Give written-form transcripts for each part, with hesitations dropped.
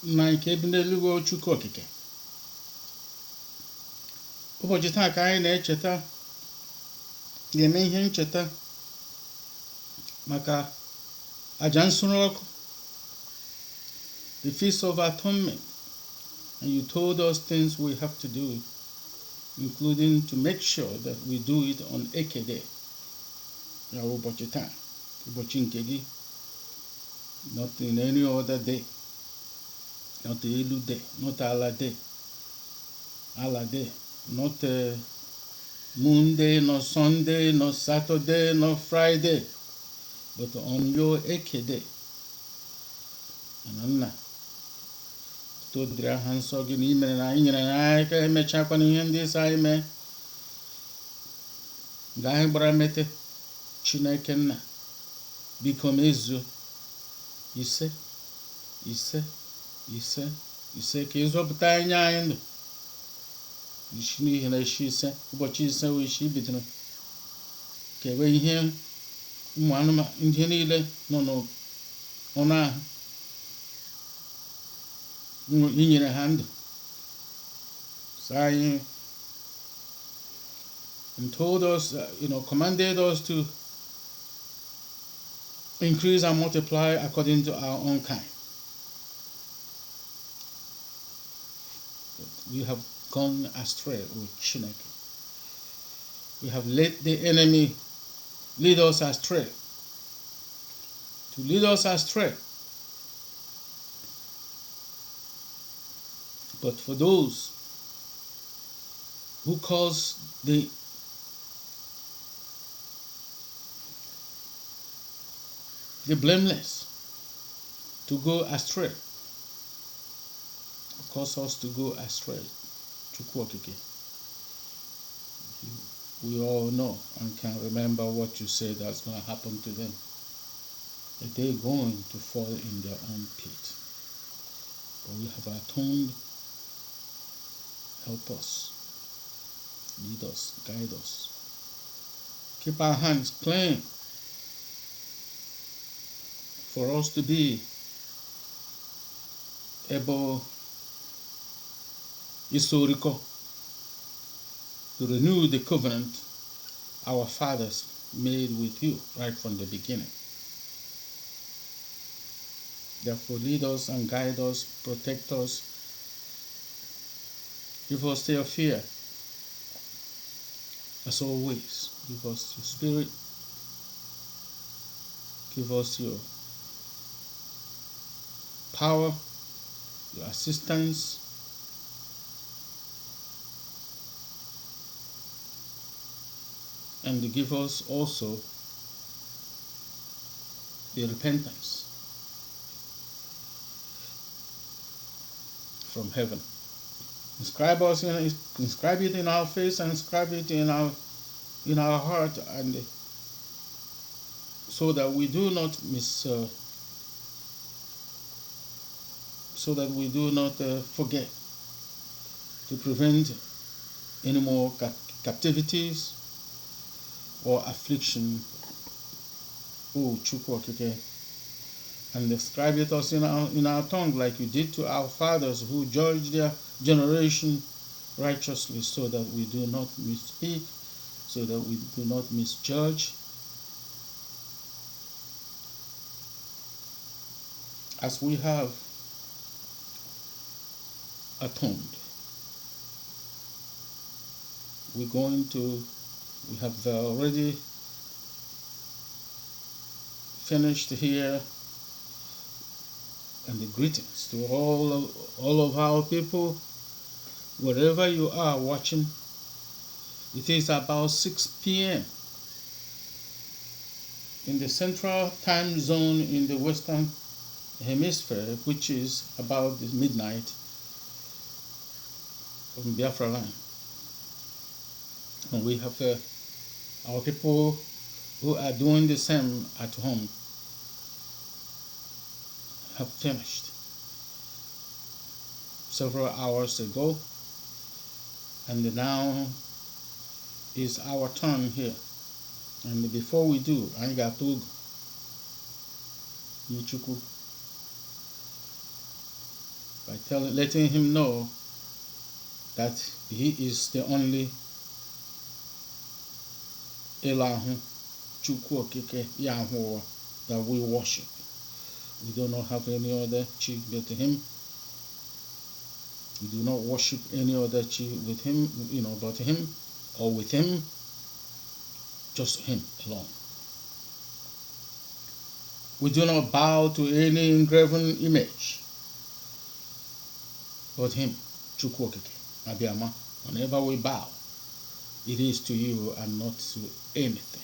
na nke bi n'eluigwe Chukwu okike. Ụbọchị taa ka anyị na-echeta ga-eme ihe ncheta maka aja nsure ọkụ, the Feast of Atonement, and you told us things we have to do, including to make sure that we do it on Ekede, ya ụbọchị taa, ụbọchị nke gị, not in any other day, not Elu day, not Allah day, not Monday, not Sunday, not Saturday, not Friday, but on your Ekede. Ananna todiri aha nsọ gị na imere na anyị nyere anyị aka emechakwana ihe ndị isi anyị mee nga anyị gbara mete. Chineke nna biko mezuo ise ka ịzọpụta anyị anyị ndụ isi n'ihi na isi ise ụbọchị ise wee isi bidoro kewe ihe ụmụ anụmanụ ndị niile nọ n'ọnụ ahụ inyere ha ndụ. So I told us, commanded us to increase and multiply according to our own kind. But we have gone astray with Chineke. We have let the enemy lead us astray. To lead us astray. But for those who cause the blameless to go astray, cause us to go astray, we all know and can remember what you said that's going to happen to them. That they're going to fall in their own pit. But we have atoned. Help us, lead us, guide us. Keep our hands clean for us to be able, historical, to renew the covenant our fathers made with you right from the beginning. Therefore, lead us and guide us, protect us. Give us your fear, as always. Give us your spirit. Give us your power, your assistance. And to give us also the repentance from heaven. Inscribe it in our face, and inscribe it in our heart, and so that we do not forget, to prevent any more captivities or affliction. Oh, Chukwokike, and inscribe it us in our tongue, like you did to our fathers who judged their generation righteously, so that we do not misspeak, so that we do not misjudge. As we have atoned, we have already finished here. And the greetings to all of our people, wherever you are watching. It is about 6 p.m. in the central time zone in the Western Hemisphere, which is about midnight from Biafra land. And we have our people who are doing the same at home have finished several hours ago, and now is our turn here. And before we do, I got to Nichuku by letting him know that he is the only Elahu Chukwu Okike Yahweh that we worship. We do not have any other chief but him. We do not worship any other chief with him, but him or with him, just him alone. We do not bow to any engraven image but him, Chukwu Okike Abiyama. Whenever we bow, it is to you and not to anything,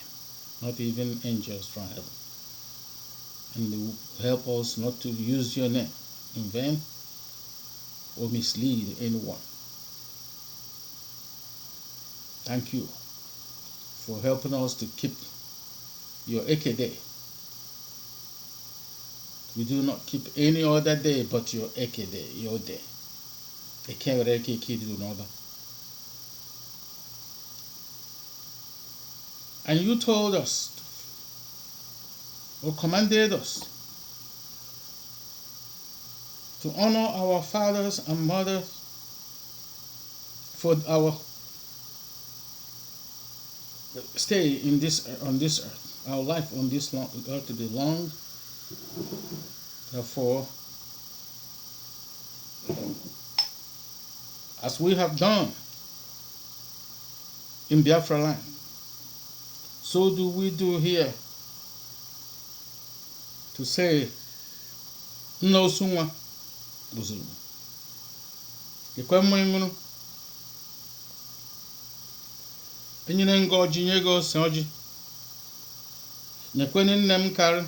not even angels from heaven. And they will help us not to use your name in vain or mislead anyone. Thank you for helping us to keep your Eke day. We do not keep any other day but your Eke day, your day. Eke Eke do another. And you told us, or commanded us, to honor our fathers and mothers for our stay on this earth, our life on this earth to be long. Therefore, as we have done in Biafra land, so do we do here, to say, no sunwa buzulu. Ekwe mmunu. Enyine ngo oji nyego se oji. Nyekweni nne m karị.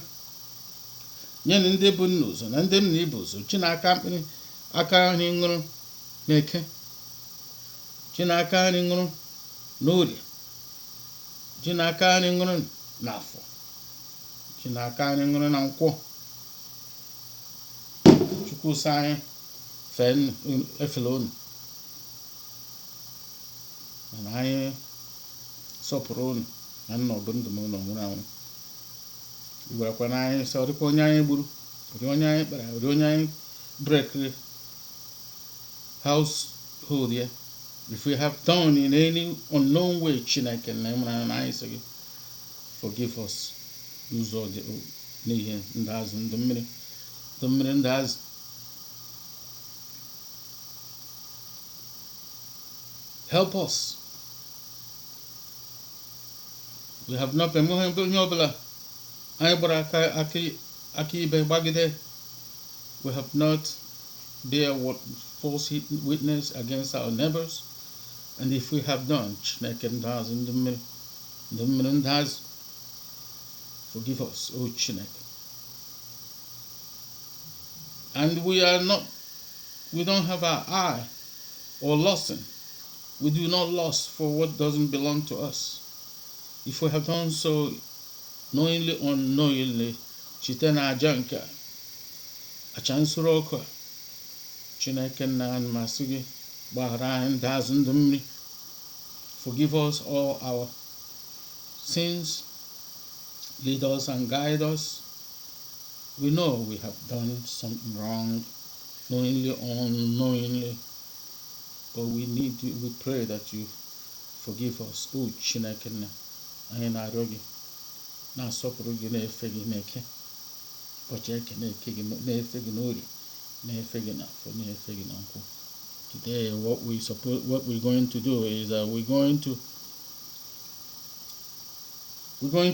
Nye ndị bụ n'ụzọ na ndị m na ibu ụzọ. Chinaka mkpịrị aka nri ṅụrụ n'eke. Chinaka nri ṅụrụ n'orie. Chinaka nri ṅụrụ n'afọ. Chinaka nri ṅụrụ na nkwọ. Chukwu sị anyị fee efele unu. Mana anyị sọpụrụ unu na nna ọbụ ndụ m ụlọ nwụrụ anwụ. Igwerekwa na anyị sọ dịkwa onye anyị gburu, ụdị onye anyị kpara, ụdị onye anyị brekiri household ya. If we have done in any unknown way, Chineke na ịmụrụ na anyị sị gị, forgive us n'ụzọ dị n'ihe ndị azụ ndị mmiri ndị azụ. Help us. We have not been we have not bear what false witness against our neighbors, and if we have done, forgive us, O Chineke. And we don't have our eye or lust. We do not lust for what doesn't belong to us. If we have done so knowingly or unknowingly, Chitena Janka, Achansuroko, Chineke and Masugi, Bahrain, Dazundumri, forgive us all our sins, lead us and guide us. We know we have done something wrong, knowingly or unknowingly, but we pray that you forgive us. Oh, Chineke na rogi na sopuru gi na efegi neke pocheke na efegi nori na efegi na for na efegi na nku. Today what we're going to do is that we're going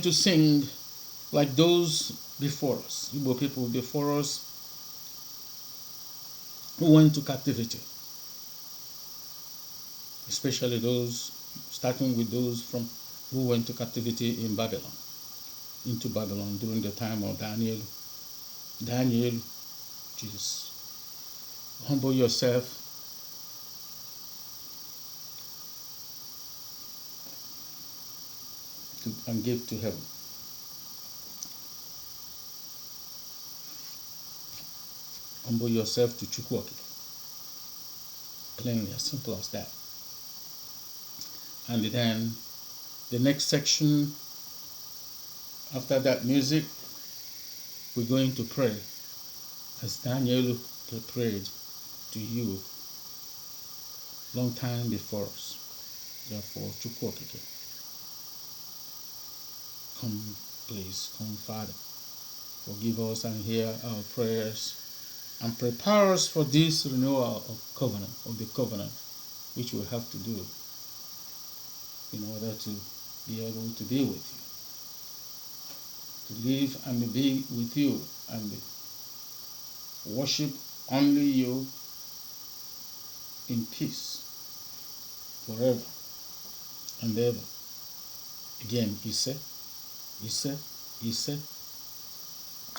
to sing like those before us, Igbo people before us who went to captivity, especially those, starting with those who went to captivity into Babylon during the time of Daniel, Jesus. Humble yourself. And give to heaven. Humble yourself to Chukwu Okike. Plainly, as simple as that. And then the next section, after that music, we're going to pray as Daniel prayed to you long time before us. Therefore, Chukwu Okike, come, please, come, Father. Forgive us and hear our prayers and prepare us for this renewal of the covenant, which we have to do in order to be able to be with you, to live and be with you and worship only you in peace forever and ever. Again, he said,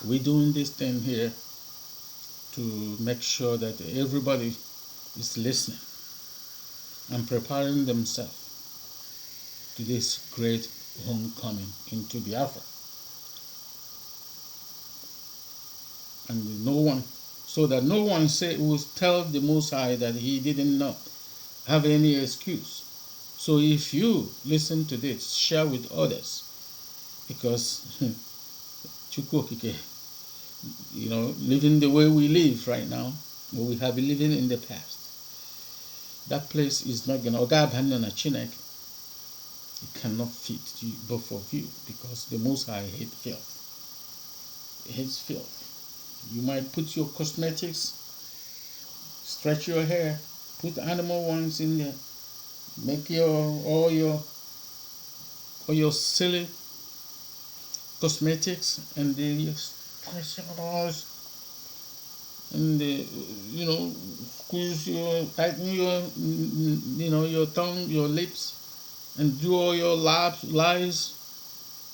we're doing this thing here to make sure that everybody is listening and preparing themselves to this great homecoming into Biafra. And no one, so that no one will tell the Most High that he didn't know, have any excuse. So if you listen to this, share with others, because Chukwu Okike, living the way we live right now, or we have been living in the past, that place is not gonna Chineke. It cannot fit you, both of you, because the Most High hates filth. He hates filth. You might put your cosmetics, stretch your hair, put animal ones in there, make all your silly cosmetics, and then you stretch your eyes, and tighten your tongue, your lips, and do all your lies,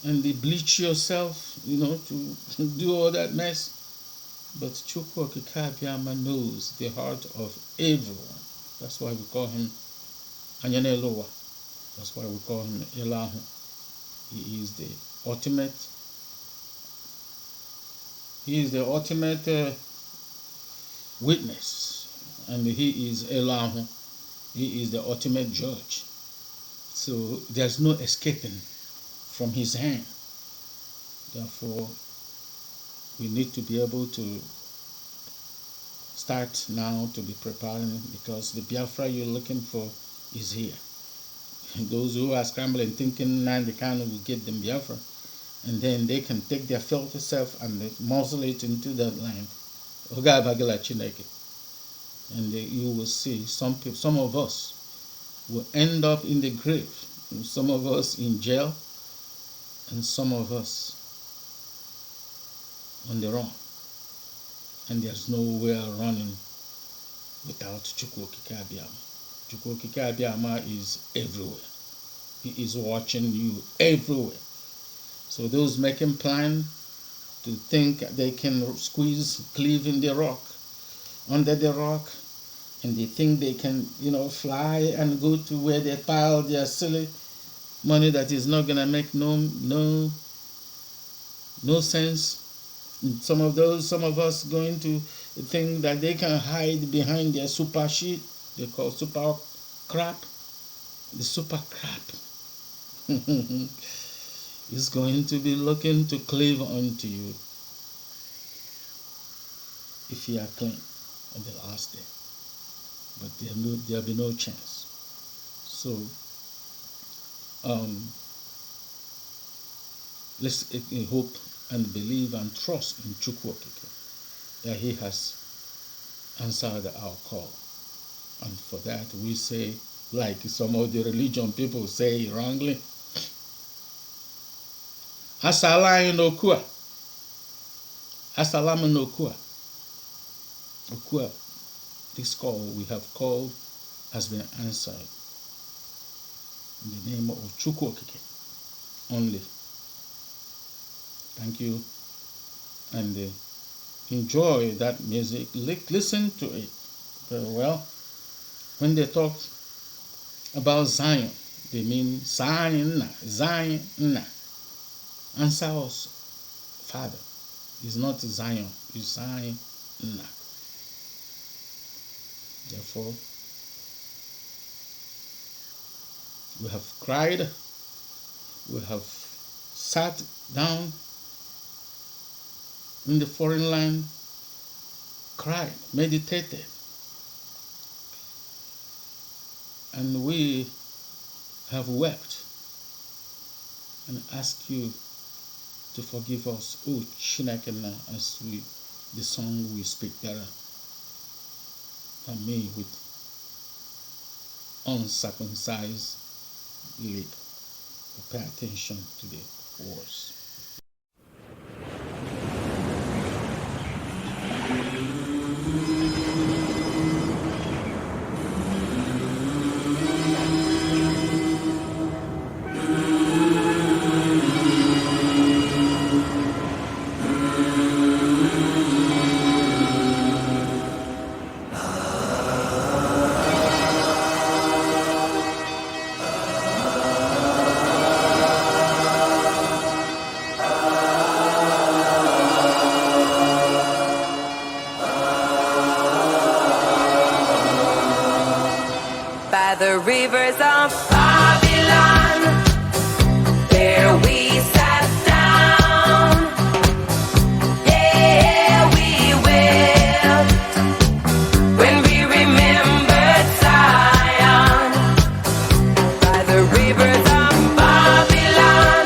and they bleach yourself, to do all that mess. But Chukwu Okike knows the heart of everyone. That's why we call him Anyanelowa. That's why we call him Elahu. He is the ultimate. He is the ultimate witness, and he is Elahu. He is the ultimate judge. So there's no escaping from his hand. Therefore, we need to be able to start now to be preparing, because the Biafra you're looking for is here. Those who are scrambling, thinking Nandekano will get them Biafra, and then they can take their filthy self and muzzle it into that land. And you will see some people, some of us will end up in the grave, some of us in jail, and some of us on the run. And there's nowhere running without Chukwu Okike Abiyama. Chukwu Okike Abiyama is everywhere. He is watching you everywhere. So those making plan to think they can cleave in the rock, under the rock, and they think they can, fly and go to where they pile their silly money that is not gonna make no sense. Some of us going to think that they can hide behind their super shit. They call super crap. The super crap is going to be looking to cleave onto you if you are clean on the last day. But there'll be no chance. So let's hope and believe and trust in Chukwu Okike that he has answered our call. And for that we say, like some of the religion people say wrongly, Asalamu Okua. Assalamu Okua. Okua. This call we have called has been answered in the name of Chukwu Okike only. Thank you, and enjoy that music. Listen to it very well. When they talk about Zion, they mean Zion. Answer us, Father. It's not Zion, it's Zion. Therefore, we have cried, we have sat down in the foreign land, cried, meditated, and we have wept and ask you to forgive us, O Chinekena, as the song we speak better than me with uncircumcised lip. Pay attention to the words. By the rivers of Babylon, there we sat down. Yeah, we will, when we remembered Zion. By the rivers of Babylon,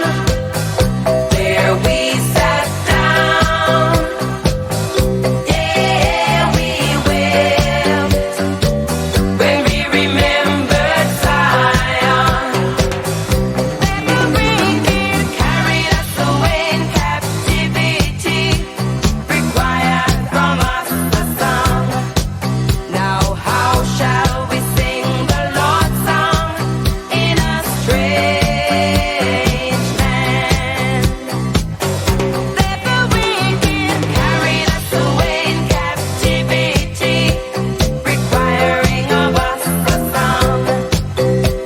there we sat down. Yeah, we will, when we remembered Zion. The wicked carried us away in captivity, required from us a song. Now how shall we sing the Lord's song in a strange land? That the wicked carried us away in captivity, requiring of us a song.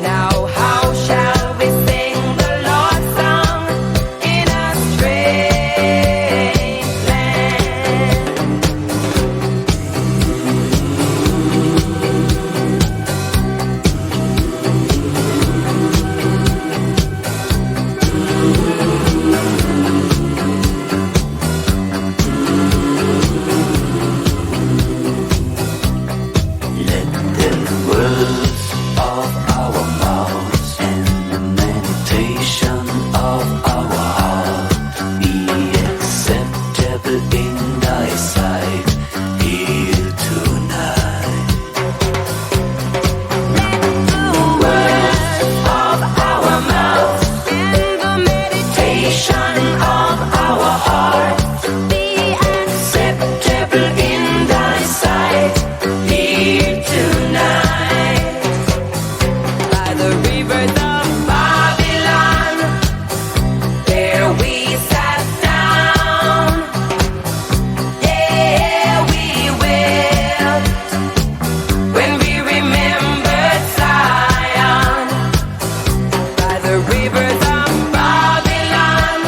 Now how shall we sing the Lord's song in a strange land? Let the words of our mouths and the meditation of our heart be acceptable in thy sight here tonight. The words of our mouth and the meditation of our heart be acceptable in thy sight here tonight. By the rivers of Babylon, there we sat down. Yeah, we will, when we remembered Zion. By the rivers of Babylon,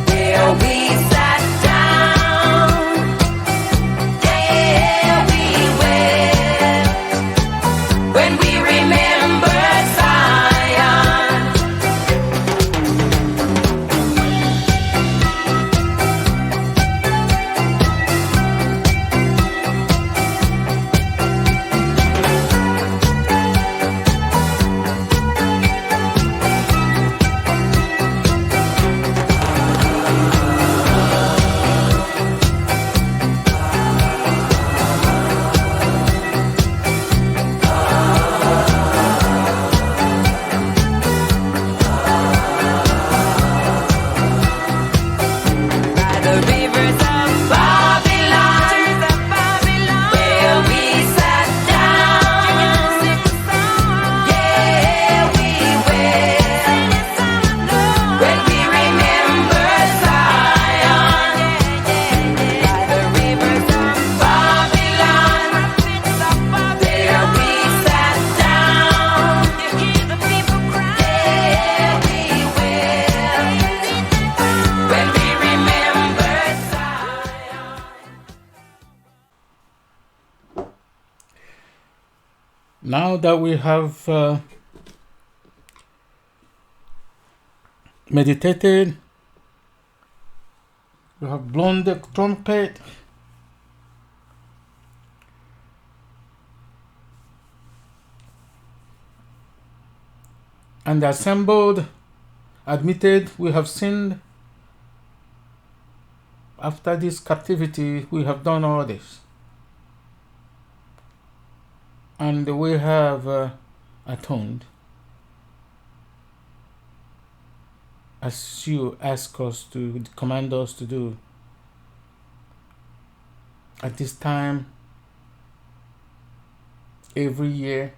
there we sat down. Yeah, we will, when we remembered Zion. By the rivers of Babylon, where we sat down. Yeah, we will, when we remembered Zion. By the rivers of Babylon, there we sat down. Yeah, we will, when we remembered Zion. Now that we have meditated, we have blown the trumpet, And the assembled admitted, we have sinned. After this captivity, we have done all this. And we have atoned, as you ask us to, command us to do. At this time, every year,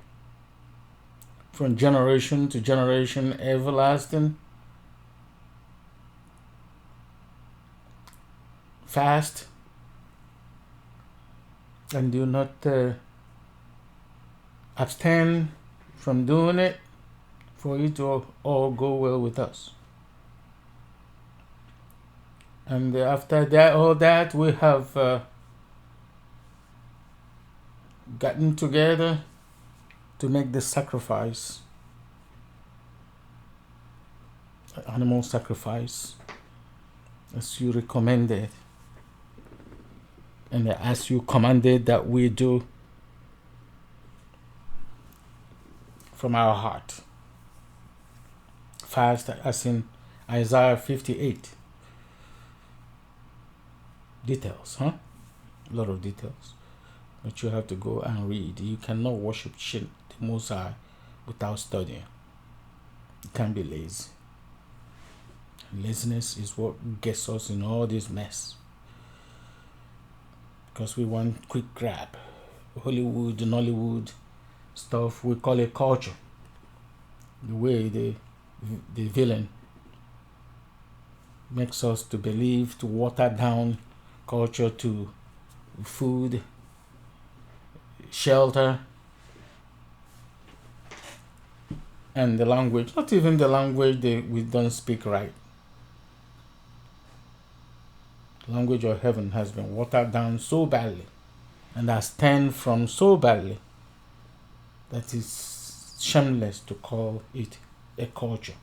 from generation to generation, everlasting, fast, and do not abstain from doing it, for it to all go well with us. And after that, all that, we have gotten together to make the sacrifice, animal sacrifice, as you recommended, and as you commanded that we do from our heart. Fast, as in Isaiah 58. Details, huh? A lot of details. But you have to go and read. You cannot worship the Most High without studying. You can't be lazy. Laziness is what gets us in all this mess. Because we want quick grab. Hollywood, Nollywood stuff, we call it culture. The way the villain makes us to believe, to water down culture to food, shelter, and the language. Not even the language that we don't speak right. The language of heaven has been watered down so badly, and has turned from so badly that it's shameless to call it a culture.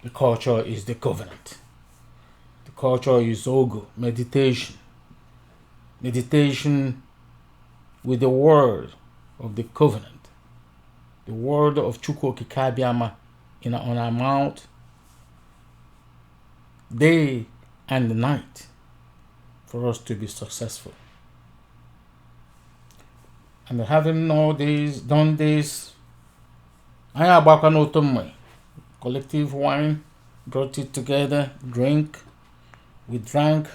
The culture is the covenant. The culture is Ogo, meditation. Meditation with the word of the covenant. The word of Chukwu Okike Abiama on our mouth, day and night, for us to be successful. And having all these done this, I agbakwa n'otu mmanya. Collective wine, brought it together, drink. We drank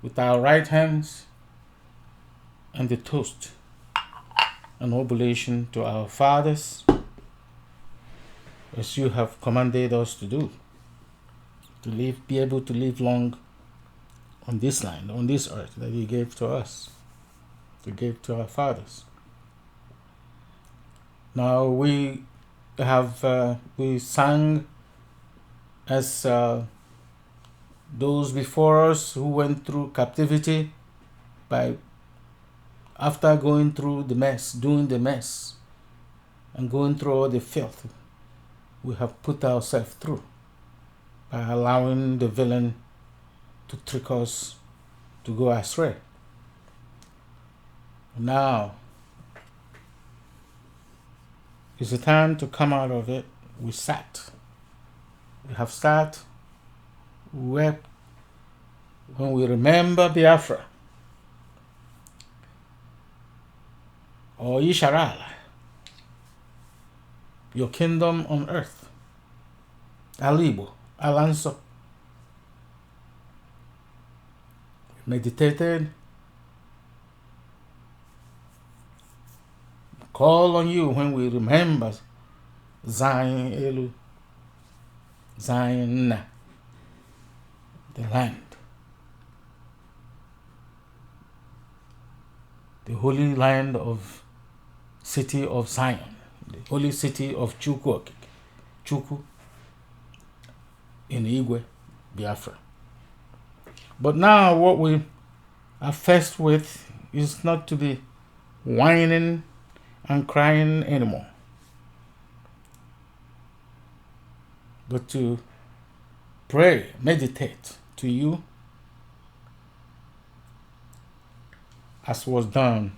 with our right hands, and the toast, an oblation to our fathers, as you have commanded us to do, to live, be able to live long on this land, on this earth that you gave to us, to give to our fathers. Now we have we sang as those before us who went through captivity, by after going through the mess, doing the mess, and going through all the filth we have put ourselves through, by allowing the villain to trick us to go astray. Now is the time to come out of it. We sat. We have sat, wept, when we remember Biafra, or Yisharala, your kingdom on earth, Alibo, Alanso. Meditated, call on you when we remember Zion Elu, Zion, the land, the holy land of city of Zion, the holy city of Chukwu in Igwe, Biafra. But now what we are faced with is not to be whining and crying anymore, but to pray, meditate to you, as was done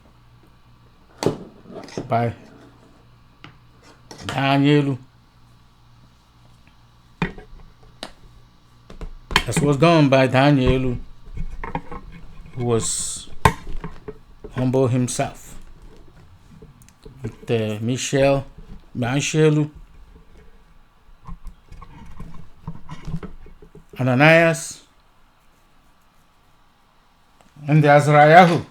by Daniel. This was done by Daniel, who was humble himself. With Michel, Ananias, and the Azrael.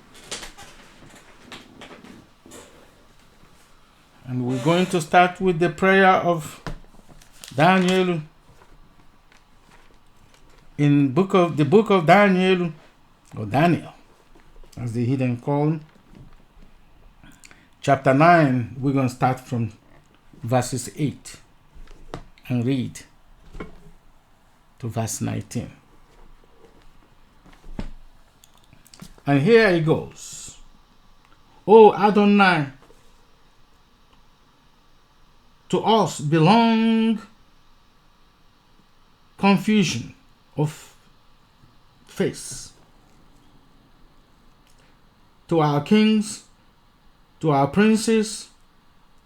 And we're going to start with the prayer of Daniel. In the book of Daniel, or Daniel, as the heathen call him, chapter 9, we're going to start from verses 8 and read to verse 19. And here it goes. O Adonai, to us belong confusion of face. To our kings, to our princes,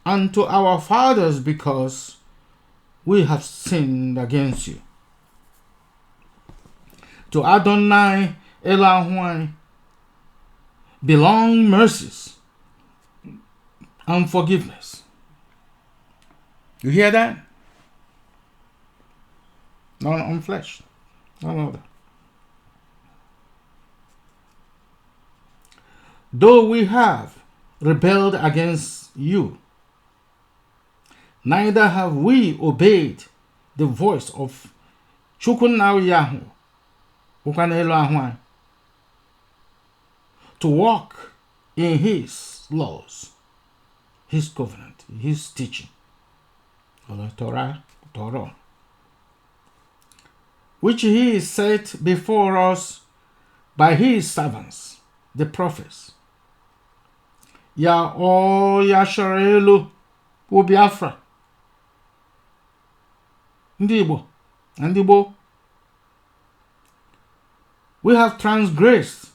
and to our fathers, because we have sinned against you. To Adonai Elohim belong mercies and forgiveness. You hear that? None on flesh. None other. Though we have rebelled against you, neither have we obeyed the voice of Chukwunayahu, Ukaneloahua, to walk in his laws, his covenant, his teaching, or the Torah, which he set before us by his servants, the prophets. Ya o Yasharelu Ubiafra. Ndibo. We have transgressed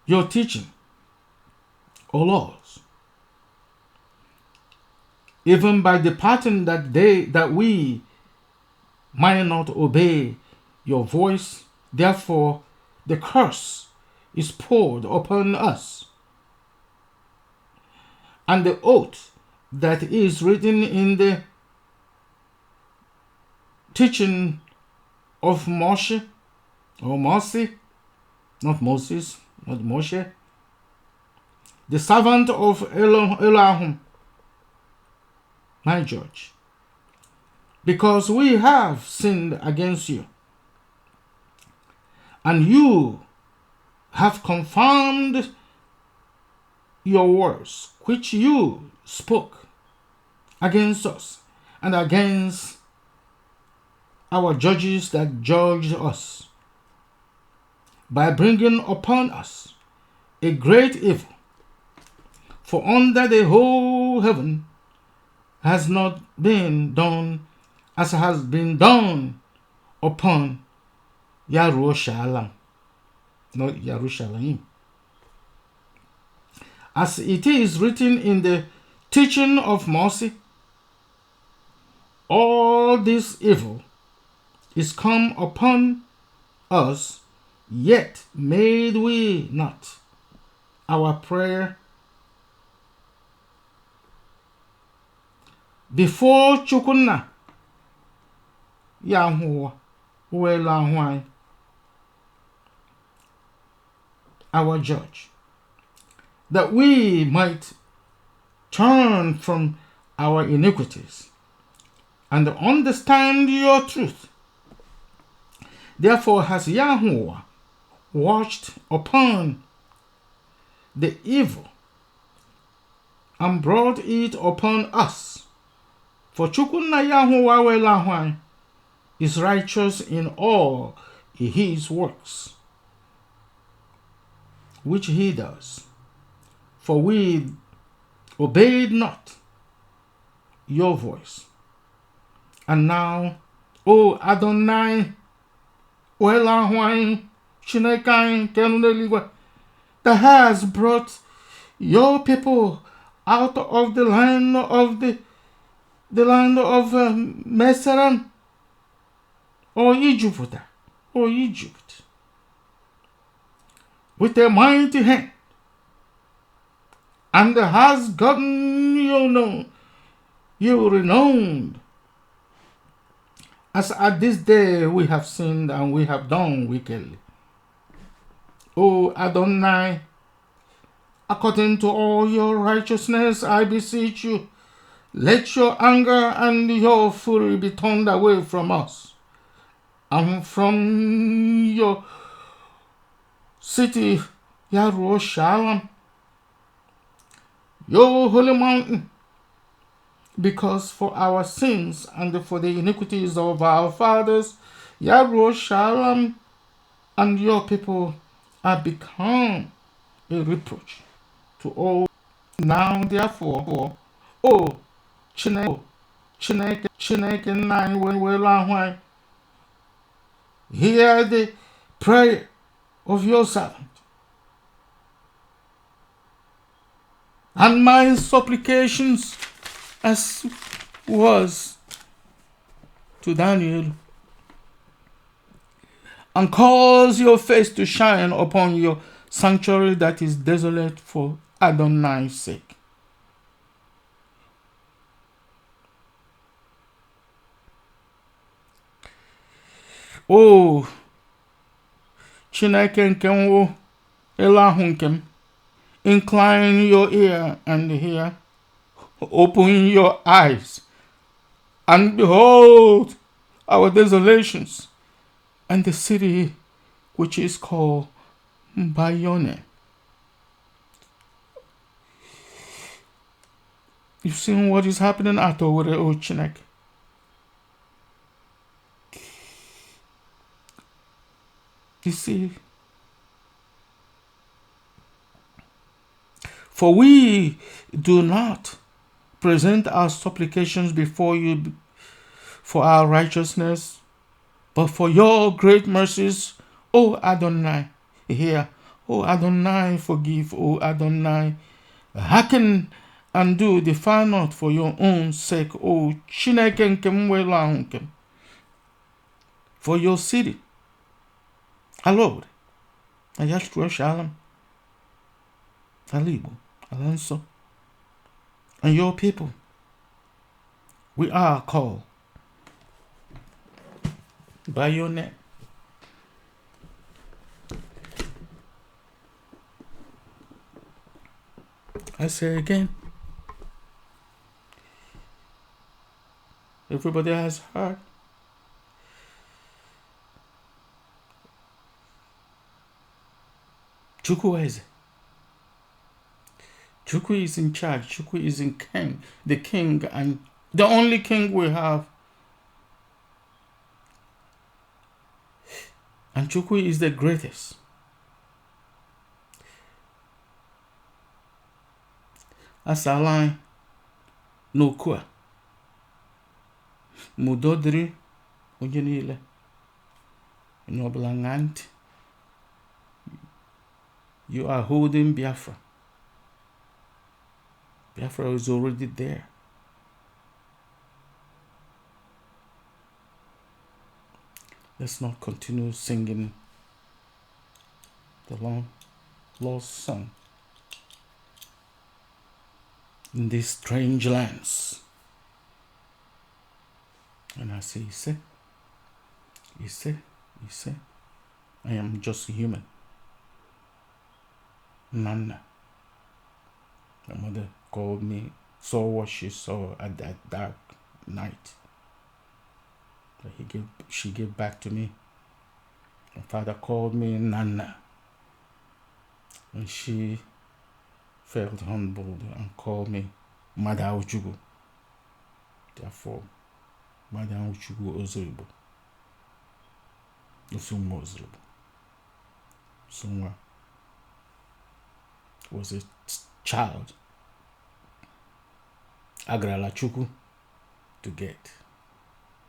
your teaching, O laws, even by departing that we might not obey your voice. Therefore, the curse is poured upon us, and the oath that is written in the teaching of Moshe, or Moshe, not Moses, not Moshe, the servant of Elohim, my judge, because we have sinned against you, and you have confirmed your words, which you spoke against us and against our judges that judged us, by bringing upon us a great evil. For under the whole heaven has not been done as has been done upon Yerushalayim, not Yerushalayim. As it is written in the teaching of Moses, all this evil is come upon us, yet made we not our prayer before Chukwuna Yahuwah Uelahwai, our judge, that we might turn from our iniquities and understand your truth. Therefore has Yahuwah watched upon the evil and brought it upon us. For Chukwuna Yahuwah Welahwai is righteous in all his works, which he does. For we obeyed not your voice. And now, O Adonai, Welahwai, Shinekai, Kenuneligwa, that has brought your people out of the land of the the land of Meseran, or Egypt, with a mighty hand, and has gotten you renowned. As at this day we have sinned and we have done wickedly. O Adonai, according to all your righteousness, I beseech you, let your anger and your fury be turned away from us, and from your city, Yerushalayim, your holy mountain, because for our sins and for the iniquities of our fathers, Yerushalayim and your people are become a reproach to all. Now therefore, O Chineke nine when hear the prayer of your servant and my supplications, as was to Daniel, and cause your face to shine upon your sanctuary that is desolate for Adonai's sake. O Chineke nke m wo, Elahu nke m, incline your ear and hear, open your eyes and behold our desolations, and the city which is called by your name. You've seen what is happening at Owere, O Chineke. You see, for we do not present our supplications before you for our righteousness, but for your great mercies, O Adonai. Hear, O Adonai, forgive, O Adonai. Hearken and do, defy not for your own sake, O Chineke nke m Elahu nke m. For your city, hallowed, Yerushalayim, Alibu, Alanso, and your people, we are called by your name. I say again, everybody has heard. Chukwu is in charge. Chukwu is in the king, and the only king we have. And Chukwu is the greatest. Asalan n'okwu mudo dịrị onye niile, onye ọbụla ṅaa ntị. You are holding Biafra. Biafra is already there. Let's not continue singing the long lost song in these strange lands. And I say, you say, I am just human. Nana. My mother called me, saw what she saw at that dark night. She gave back to me. My father called me Nana. And she felt humbled and called me Madam Uchugu. Therefore, Madam Uchugu Ozuribo. Usumo Ozuribo. Sunwa was a child. Agrala Chuku to get.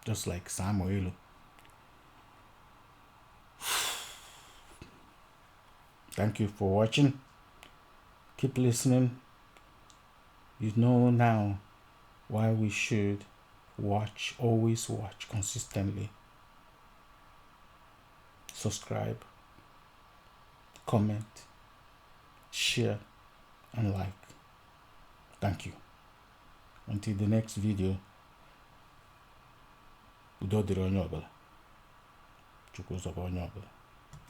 Just like Samuel. Thank you for watching. Keep listening. You know now why we should always watch consistently. Subscribe, comment, share, and like. Thank you. Until the next video, udo dịrị onye ọbụla. Chukwu zọba onye ọbụla.